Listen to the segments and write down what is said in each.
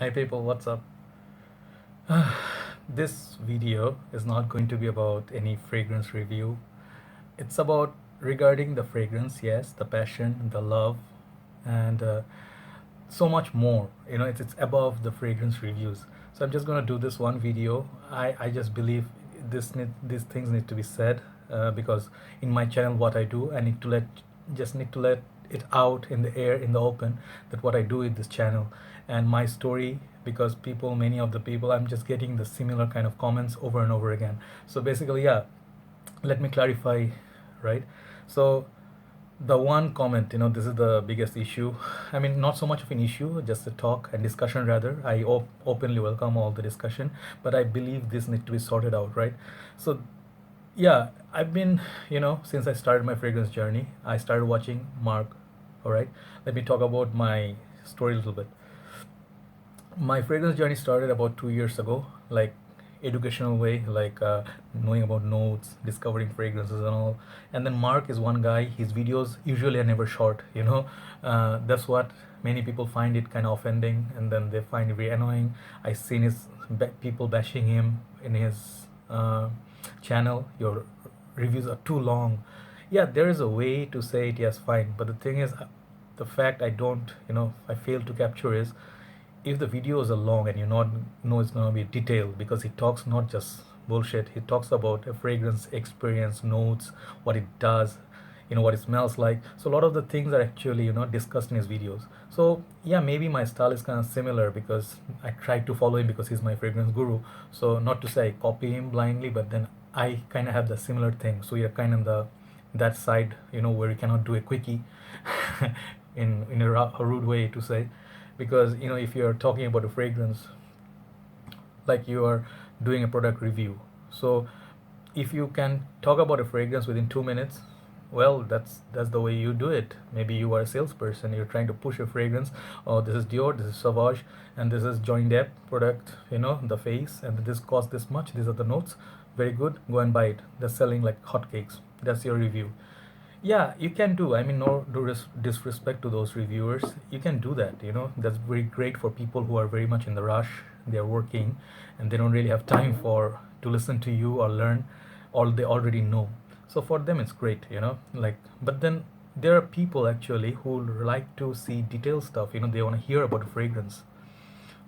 Hi people, what's up? This video is not going to be about any fragrance review. It's about regarding the fragrance, yes, the passion, the love, and so much more. It's above the fragrance reviews. So I'm just gonna do this one video. I just believe these things need to be said because in my channel, what I do, I need to let it out in the air, in the open, that what I do with this channel and my story, because many of the people, I'm just getting the similar kind of comments over and over again. So basically, yeah, let me clarify, right? So the one comment, this is the biggest issue. I mean, not so much of an issue, just a talk and discussion rather. I openly welcome all the discussion, but I believe this needs to be sorted out, right? So yeah, I've been, since I started my fragrance journey, I started watching Mark. All right, let me talk about my story a little bit. My fragrance journey started about 2 years ago, like educational way, like knowing about notes, discovering fragrances and all. And then Mark is one guy. His videos usually are never short. That's what many people find it kind of offending, and then they find it very annoying. I seen people bashing him in his channel. Your reviews are too long. Yeah, there is a way to say it. Yes, fine. But the thing is, the fact I don't, I fail to capture is, if the videos are long and you not know it's going to be detailed, because he talks not just bullshit, he talks about a fragrance experience, notes, what it does, what it smells like. So a lot of the things are actually discussed in his videos. So yeah, maybe my style is kind of similar because I try to follow him because he's my fragrance guru. So not to say I copy him blindly, but then I kind of have the similar thing. So you're kind of the that side, where you cannot do a quickie in a rude way to say, because if you're talking about a fragrance, like you are doing a product review, so if you can talk about a fragrance within 2 minutes, well, that's the way you do it. Maybe you are a salesperson, you're trying to push a fragrance. Oh, this is Dior, this is Sauvage, and this is Johnny Depp product, the face, and this costs this much, these are the notes, very good, go and buy it. That's selling like hotcakes. That's your review. Yeah, you can do. I mean, no disrespect to those reviewers. You can do that. That's very great for people who are very much in the rush. They're working, and they don't really have time for to listen to you or learn all they already know. So for them, it's great. Like, but then there are people actually who like to see detailed stuff. They want to hear about a fragrance.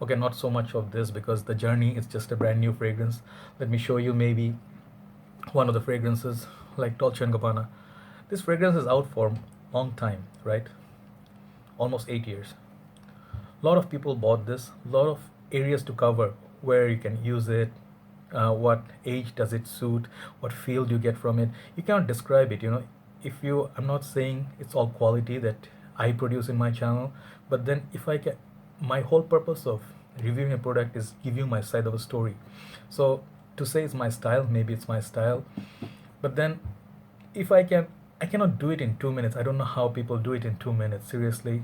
Okay, not so much of this because the journey is just a brand new fragrance. Let me show you maybe one of the fragrances, like Dolce& and Gabbana. This fragrance is out for a long time, right? Almost 8 years. A lot of people bought this. A lot of areas to cover, where you can use it, what age does it suit, what feel do you get from it. You cannot describe it. If you, I'm not saying it's all quality that I produce in my channel, but then if I can, my whole purpose of reviewing a product is give you my side of a story. So to say it's my style, maybe it's my style, but then if I cannot do it in 2 minutes. I don't know how people do it in 2 minutes, seriously.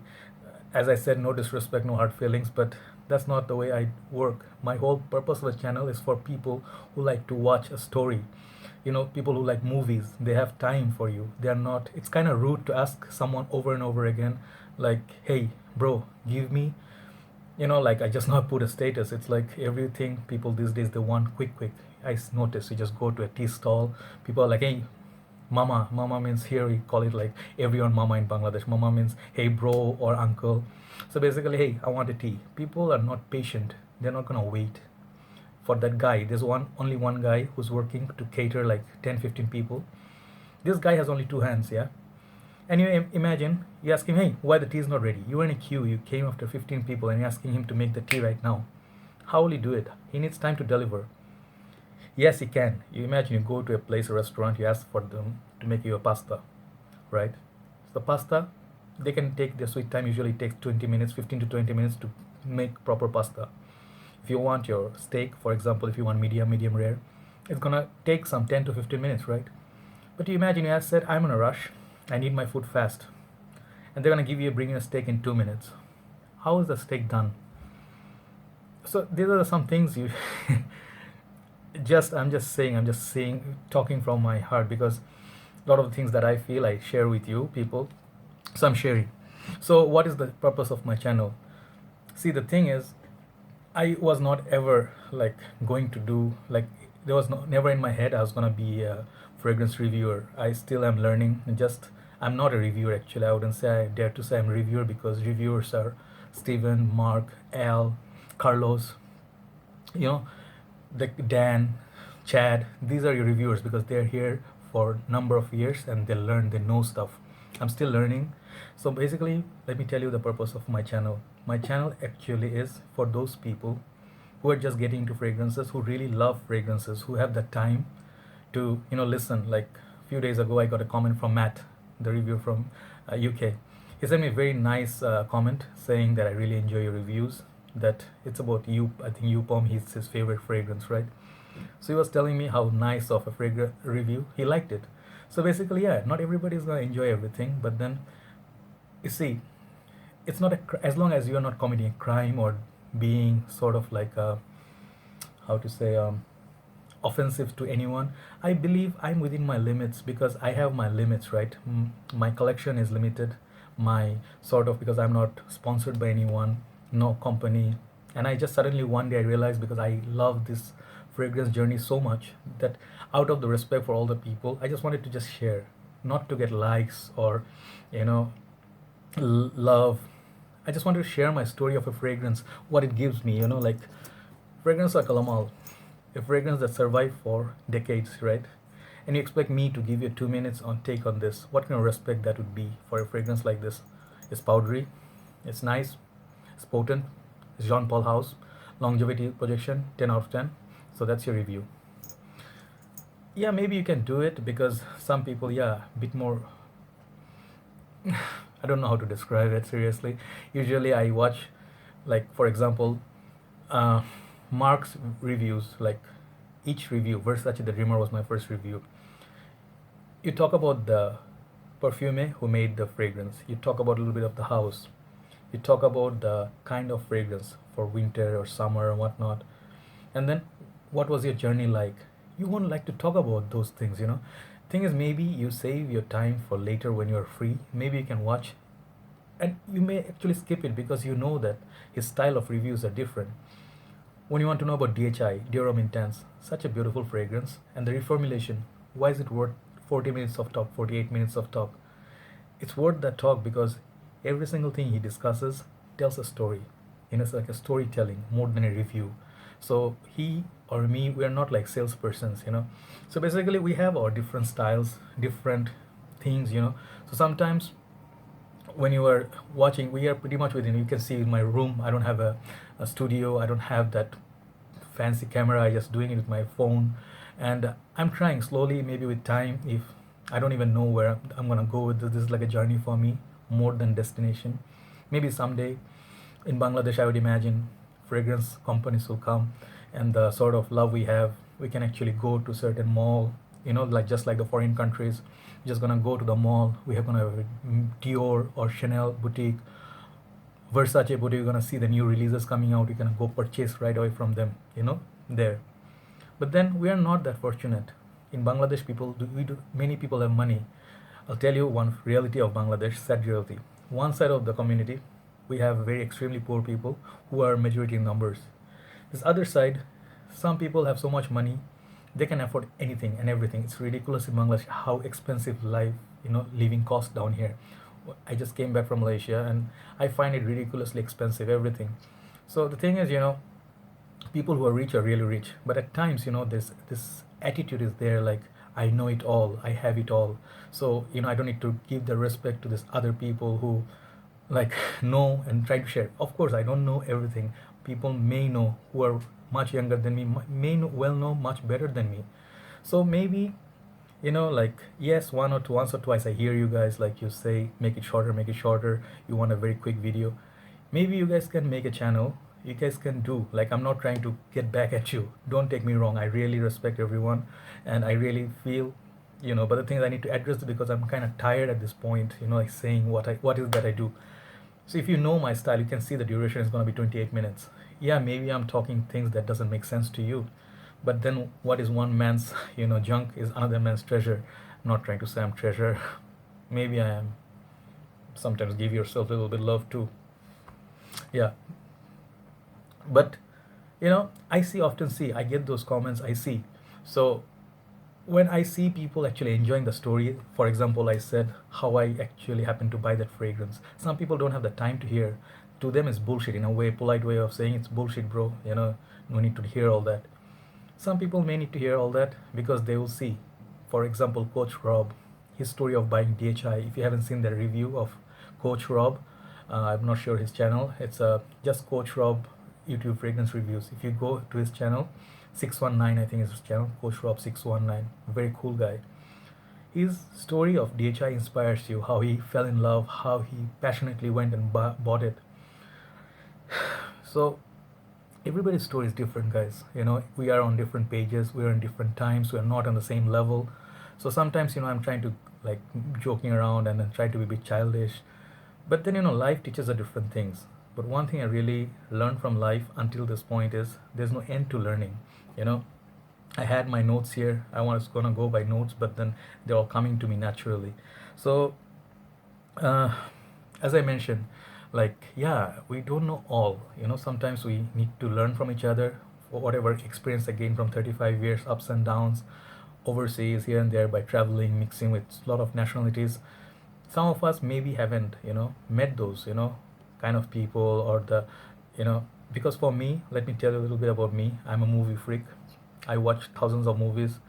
As I said, no disrespect, no hard feelings, but that's not the way I work. My whole purpose of the channel is for people who like to watch a story. People who like movies, they have time for you. They are not, it's kind of rude to ask someone over and over again, like, hey bro, give me, like I just now put a status. It's like everything people these days, they want quick. I notice you just go to a tea stall, people are like, hey mama. Mama means, here we call it like everyone mama in Bangladesh. Mama means hey bro or uncle. So basically, hey, I want a tea. People are not patient. They're not gonna wait for that guy. There's only one guy who's working to cater like 10-15 people. This guy has only two hands, yeah. And you imagine, you ask him, hey, why the tea is not ready? You're in a queue, you came after 15 people, and you're asking him to make the tea right now. How will he do it? He needs time to deliver. Yes, he can. You imagine, you go to a place, a restaurant, you ask for them to make you a pasta, right? So the pasta, they can take their sweet time. Usually it takes 20 minutes, 15 to 20 minutes to make proper pasta. If you want your steak, for example, if you want medium rare, it's gonna take some 10 to 15 minutes, right? But you imagine, you said, I'm in a rush, I need my food fast, and they're gonna bring you a steak in 2 minutes. How is the steak done? So these are some things you I'm just saying, talking from my heart, because a lot of the things that I feel I share with you people. So I'm sharing. So what is the purpose of my channel? See, the thing is, I was not ever like going to do like there was never in my head I was gonna be a fragrance reviewer. I still am learning. Just I'm not a reviewer actually. I wouldn't say I dare to say I'm a reviewer because reviewers are Steven, Mark, Al, Carlos, you know, the Dan, Chad. These are your reviewers because they're here for number of years and they learn, they know stuff. I'm still learning. So basically, let me tell you the purpose of my channel. My channel actually is for those people who are just getting into fragrances, who really love fragrances, who have the time to listen. Like a few days ago, I got a comment from Matt, the reviewer from UK. He sent me a very nice comment saying that I really enjoy your reviews. That it's about you. I think Upom is his favorite fragrance, right? So he was telling me how nice of a fragrance review. He liked it. So basically, yeah, not everybody is gonna enjoy everything, but then you see, it's not as long as you are not committing a crime or being sort of like a, how to say, offensive to anyone. I believe I'm within my limits because I have my limits, right? My collection is limited. My sort of, because I'm not sponsored by anyone, no company. And I just suddenly one day I realized, because I love this fragrance journey so much, that out of the respect for all the people, I just wanted to just share, not to get likes or, you know, love. I just wanted to share my story of a fragrance, what it gives me, like fragrance like Kalamal, a fragrance that survived for decades, right? And you expect me to give you 2 minutes on take on this. What kind of respect that would be for a fragrance like this? It's powdery, it's nice, it's potent, it's Jean Paul House, longevity projection 10 out of 10. So that's your review. Yeah, maybe you can do it because some people, yeah, a bit more. I don't know how to describe it seriously. Usually I watch, like for example, uh, Mark's reviews, like each review. Versace the Dreamer was my first review. You talk about the perfume who made the fragrance. You talk about a little bit of the house. You talk about the kind of fragrance for winter or summer and whatnot. And then what was your journey like? You won't like to talk about those things. Thing is, maybe you save your time for later when you're free. Maybe you can watch, and you may actually skip it because you know that his style of reviews are different. When you want to know about DHI, Dior Intense, such a beautiful fragrance, and the reformulation, why is it worth 40 minutes of talk, 48 minutes of talk? It's worth that talk because every single thing he discusses tells a story. It's like a storytelling more than a review. So he or me, we are not like salespersons. So basically, we have our different styles, different things. So sometimes when you are watching, we are pretty much within. You can see in my room, I don't have a studio. I don't have that fancy camera. I just doing it with my phone, and I'm trying slowly, maybe with time. If I don't even know where I'm gonna go with this is like a journey for me more than destination. Maybe someday in Bangladesh, I would imagine fragrance companies will come, and the sort of love we have, we can actually go to certain mall, like just like the foreign countries. We're just gonna go to the mall. We are gonna have a Dior or Chanel boutique, Versace boutique. You're gonna see the new releases coming out. You can go purchase right away from them. There. But then we are not that fortunate. In Bangladesh, many people have money. I'll tell you one reality of Bangladesh, sad reality. One side of the community, we have very extremely poor people who are majority in numbers. This other side, some people have so much money, they can afford anything and everything. It's ridiculous in Bangladesh how expensive living cost down here. I just came back from Malaysia and I find it ridiculously expensive, everything. So the thing is, people who are rich are really rich, but at times, this attitude is there, like I know it all, I have it all. So I don't need to give the respect to this other people who like know and try to share. Of course, I don't know everything. People may know who are much younger than me, may know much better than me. So maybe like, yes, once or twice I hear you guys, like you say, make it shorter, make it shorter. You want a very quick video. Maybe you guys can make a channel. You guys can do, like, I'm not trying to get back at you, don't take me wrong. I really respect everyone, and I really feel, but the thing is, I need to address it because I'm kind of tired at this point, like saying what is that I do. So if you know my style, you can see the duration is going to be 28 minutes. Yeah, maybe I'm talking things that doesn't make sense to you, but then what is one man's junk is another man's treasure. I'm not trying to say I'm treasure. Maybe I am. Sometimes give yourself a little bit love too. Yeah, but I get those comments, I see. So when I see people actually enjoying the story, for example, I said how I actually happened to buy that fragrance. Some people don't have the time to hear. To them, it's bullshit in a way, polite way of saying it's bullshit, bro. No need to hear all that. Some people may need to hear all that because they will see. For example, Coach Rob, his story of buying DHI. If you haven't seen the review of Coach Rob, I'm not sure his channel. It's just Coach Rob YouTube fragrance reviews. If you go to his channel, 619 I think is his channel, Coach Rob 619. Very cool guy. His story of DHI inspires you. How he fell in love, how he passionately went and bought it. So everybody's story is different, guys. We are on different pages, we're in different times, we're not on the same level. So sometimes I'm trying to like joking around and then try to be a bit childish, but then life teaches us different things. But one thing I really learned from life until this point is there's no end to learning. you know I had my notes here. I was gonna go by notes, but then they're all coming to me naturally. So uh, as I mentioned, like, yeah, we don't know all. Sometimes we need to learn from each other for whatever experience I gained from 35 years, ups and downs, overseas, here and there, by traveling, mixing with a lot of nationalities. Some of us maybe haven't, met those, kind of people, or you know, because for me, let me tell you a little bit about me. I'm a movie freak. I watch thousands of movies.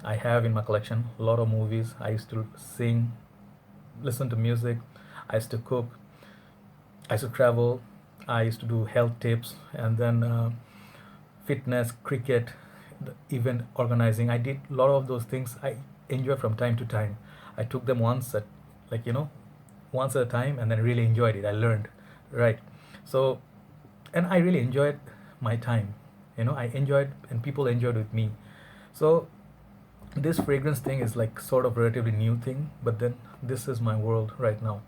I have in my collection a lot of movies. I used to sing, listen to music. I used to cook. I used to travel. I used to do health tips, and then fitness, cricket, the event organizing. I did a lot of those things. I enjoy from time to time. I took them like once at a time, and then really enjoyed it. I learned, right? So, and I really enjoyed my time. I enjoyed, and people enjoyed with me. So this fragrance thing is like sort of relatively new thing, but then this is my world right now.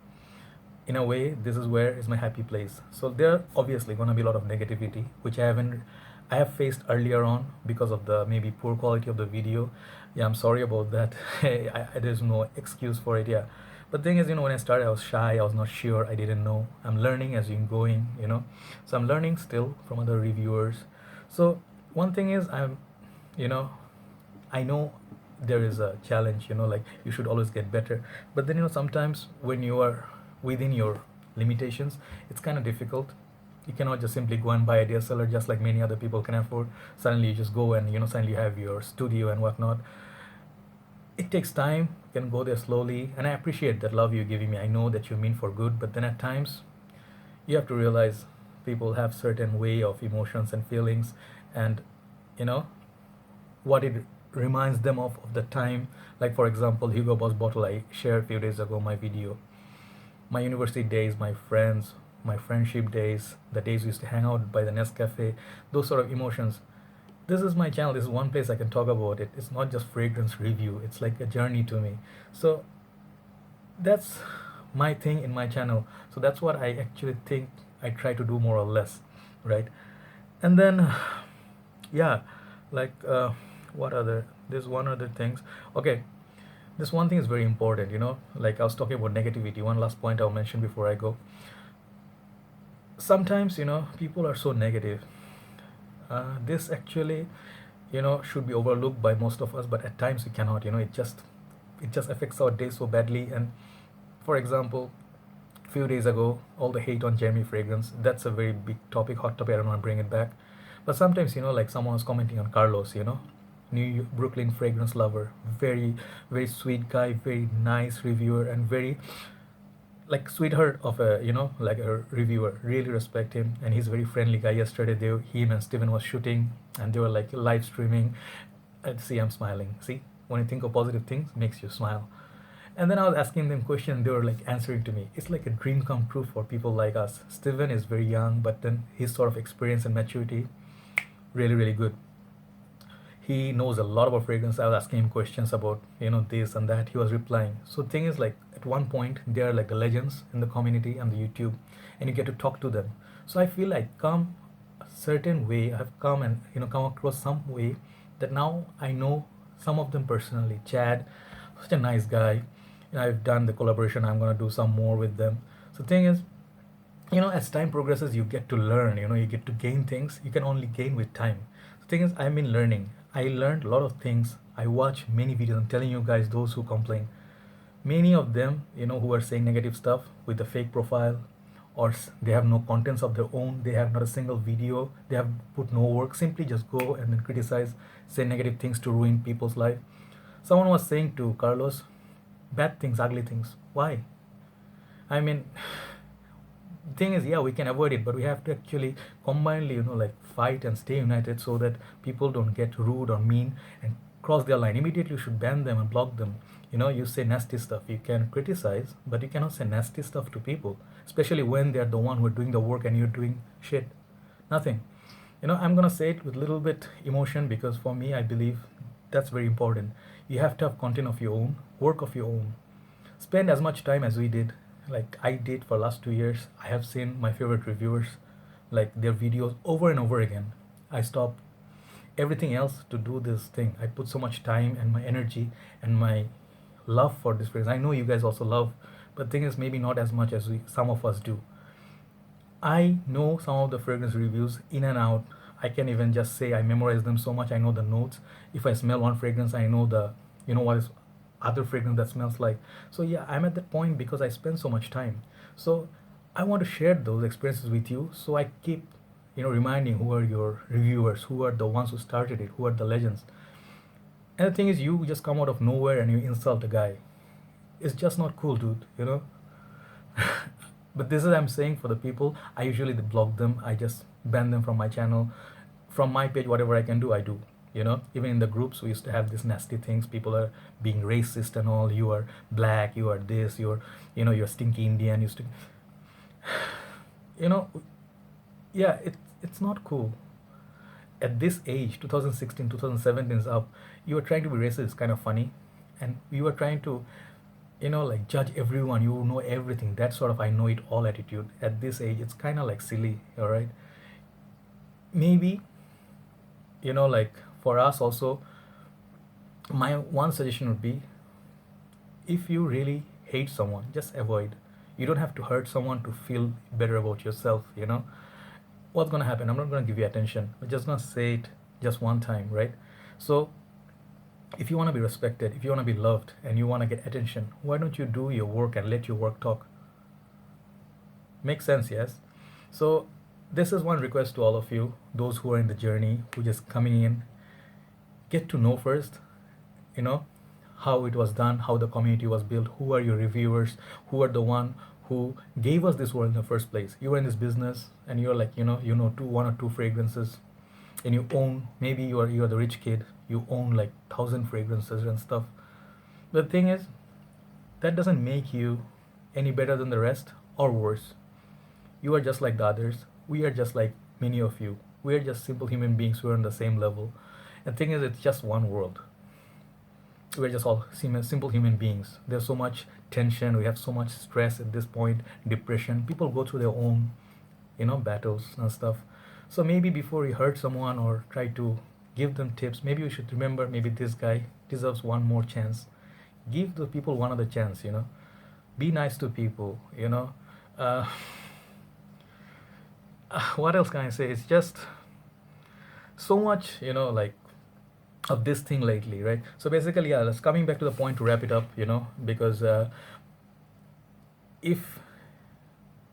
In a way, this is where is my happy place. So there are obviously going to be a lot of negativity, which I have faced earlier on because of the maybe poor quality of the video. Yeah, I'm sorry about that. There's no excuse for it. Yeah, but thing is, when I started, I was shy, I was not sure, I didn't know. I'm learning as I'm going. So I'm learning still from other reviewers. So one thing is, you know I know there is a challenge, like you should always get better. But then, sometimes when you are within your limitations, it's kind of difficult. You cannot just simply go and buy a DSLR just like many other people can afford. Suddenly you just go and, suddenly you have your studio and whatnot. It takes time. You can go there slowly. And I appreciate that love you're giving me. I know that you mean for good, but then at times you have to realize people have certain way of emotions and feelings, and you know what it reminds them of the time. Like, for example, Hugo Boss bottle I shared a few days ago, my video, my university days, my friends, my friendship days, the days we used to hang out by the Nescafe, those sort of emotions. This is my channel. This is one place I can talk about it. It's not just fragrance review. It's like a journey to me. So that's my thing in my channel. So that's what I actually think I try to do, more or less, right? And then yeah, like what other there's one other things. Okay, this one thing is very important. Like I was talking about negativity. One last point I'll mention before I go. Sometimes people are so negative. This actually should be overlooked by most of us, but at times we cannot. It just affects our day so badly. And for example, a few days ago, all the hate on Jeremy Fragrance, that's a very big topic, hot topic. I don't want to bring it back. But sometimes, like someone was commenting on Carlos, Brooklyn fragrance lover, very, very sweet guy, very nice reviewer, and very like sweetheart of a, like a reviewer. Really respect him, and he's a very friendly guy. Yesterday, him and Steven was shooting, and they were like live streaming. And see, I'm smiling. See, when you think of positive things, makes you smile. And then I was asking them questions, they were like answering to me. It's like a dream come true for people like us. Steven is very young, but then his sort of experience and maturity, really, really good. He knows a lot about fragrance. I was asking him questions about, this and that. He was replying. So the thing is, like, at one point, they are like the legends in the community and the YouTube, and you get to talk to them. So I feel like come a certain way, I've come and, come across some way that now I know some of them personally. Chad, such a nice guy. I've done the collaboration. I'm going to do some more with them. So the thing is, As time progresses, you get to learn, you get to gain things you can only gain with time. The thing is, I've been learning. I learned a lot of things. I watch many videos. I'm telling you guys, those who complain, many of them, who are saying negative stuff with a fake profile, or they have no contents of their own, they have not a single video, they have put no work, simply just go and then criticize, say negative things to ruin people's life. Someone was saying to Carlos, bad things, ugly things. Why? I mean, the thing is, yeah, we can avoid it, but we have to actually combinedly, like fight and stay united so that people don't get rude or mean and cross their line. Immediately, you should ban them and block them. You say nasty stuff. You can criticize, but you cannot say nasty stuff to people, especially when they're the one who are doing the work and you're doing shit. Nothing. I'm gonna say it with a little bit emotion because for me, I believe that's very important. You have to have content of your own, work of your own. Spend as much time as we did, like I did for last 2 years. I have seen my favorite reviewers, like their videos over and over again. I stopped everything else to do this thing. I put so much time and my energy and my love for this fragrance. I know you guys also love, but the thing is maybe not as much as some of us do. I know some of the fragrance reviews in and out. I can even just say I memorize them so much. I know the notes. If I smell one fragrance, I know what is other fragrance that smells like. So yeah, I'm at that point because I spend so much time. So I want to share those experiences with you. So I keep, reminding who are your reviewers, who are the ones who started it, who are the legends. And the thing is, you just come out of nowhere and you insult a guy. It's just not cool, dude. But this is I'm saying for the people. I usually block them. I just ban them from my channel, from my page. Whatever I can do, I do. Even in the groups, we used to have these nasty things. People are being racist and all. You are black. You are this. You're stinky Indian. Used to, you know, yeah. It's not cool. At this age, 2016, 2017 is up. You are trying to be racist. It's kind of funny, and you are trying to like judge everyone. You know everything. That sort of I know it all attitude at this age, it's kind of like silly. All right, maybe like for us also, my one suggestion would be, if you really hate someone, just avoid. You don't have to hurt someone to feel better about yourself. What's gonna happen? I'm not gonna give you attention. I'm just gonna say it just one time, right? So if you want to be respected, if you want to be loved, and you want to get attention, why don't you do your work and let your work talk? Makes sense, yes? So, this is one request to all of you, those who are in the journey, who just coming in, get to know first, you know, how it was done, how the community was built, who are your reviewers, who are the one who gave us this world in the first place. You are in this business and you're like, one or two fragrances, and you own, maybe you're the rich kid, you own like 1,000 fragrances and stuff. The thing is, that doesn't make you any better than the rest or worse. You are just like the others. We are just like many of you. We are just simple human beings who are on the same level. And the thing is, it's just one world. We're just all simple human beings. There's so much tension. We have so much stress at this point, depression. People go through their own, battles and stuff. So maybe before you hurt someone or try to give them tips, maybe you should remember, maybe this guy deserves one more chance. Give the people one other chance. Be nice to people. Uh, what else can I say? It's just so much, like of this thing lately, right? So basically, yeah, let's coming back to the point to wrap it up, because if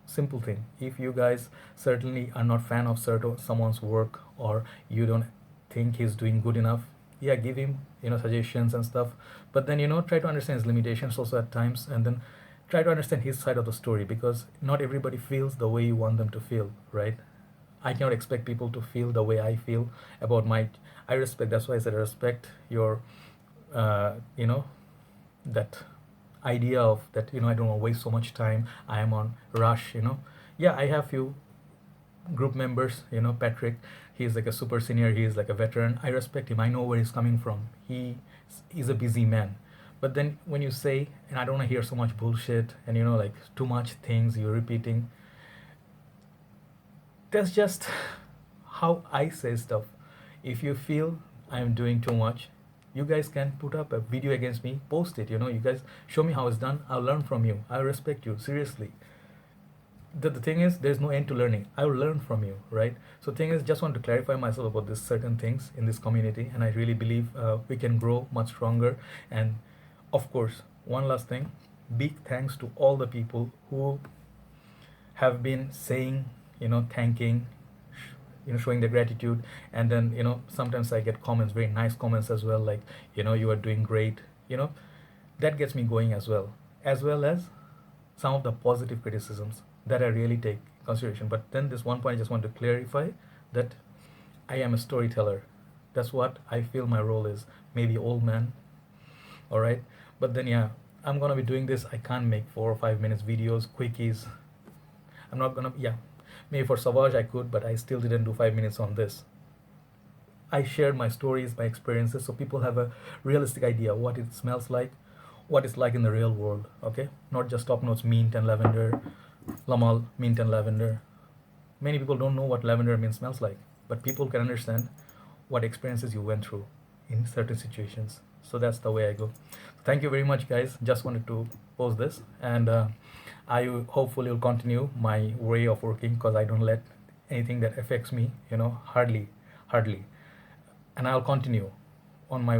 simple thing, if you guys certainly are not fan of someone's work, or you don't think he's doing good enough, yeah, give him suggestions and stuff, but then try to understand his limitations also at times, and then try to understand his side of the story, because not everybody feels the way you want them to feel, right? I cannot expect people to feel the way I feel about my. I respect. That's why I said I respect your, that idea of that. I don't want to waste so much time. I am on rush. Yeah, I have few group members. Patrick. He's like a super senior. He is like a veteran. I respect him. I know where he's coming from. He's a busy man. But then when you say, and I don't want to hear so much bullshit and like too much things you're repeating, that's just how I say stuff. If you feel I'm doing too much, you guys can put up a video against me, post it. You guys show me how it's done. I'll learn from you. I respect you, seriously. the thing is, there's no end to learning. I will learn from you, right? So thing is, just want to clarify myself about this certain things in this community, and I really believe we can grow much stronger. And of course, one last thing, big thanks to all the people who have been saying, thanking, showing their gratitude. And then, sometimes I get comments, very nice comments as well, like, you are doing great. That gets me going as well as some of the positive criticisms that I really take in consideration. But then this one point I just want to clarify, that I am a storyteller. That's what I feel my role is. Maybe old man, all right. But then, yeah, I'm gonna be doing this. I can't make 4 or 5 minutes videos, quickies. I'm not gonna, yeah. Maybe for Savage I could, but I still didn't do 5 minutes on this. I shared my stories, my experiences, so people have a realistic idea what it smells like, what it's like in the real world. Okay, not just top notes mint and lavender, Lamal mint and lavender. Many people don't know what lavender mint smells like, but people can understand what experiences you went through in certain situations. So that's the way I go. Thank you very much, guys. Just wanted to post this, and I hopefully will continue my way of working, because I don't let anything that affects me, hardly, and I'll continue on my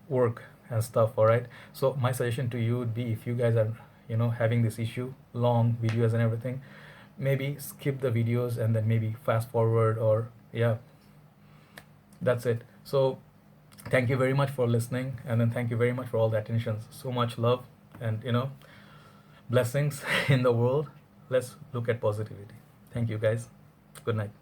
work and stuff. All right. So my suggestion to you would be, if you guys are having this issue, long videos and everything, maybe skip the videos and then maybe fast forward, or yeah, that's it. So thank you very much for listening, and then thank you very much for all the attention. So much love, and blessings in the world. Let's look at positivity. Thank you, guys. Good night.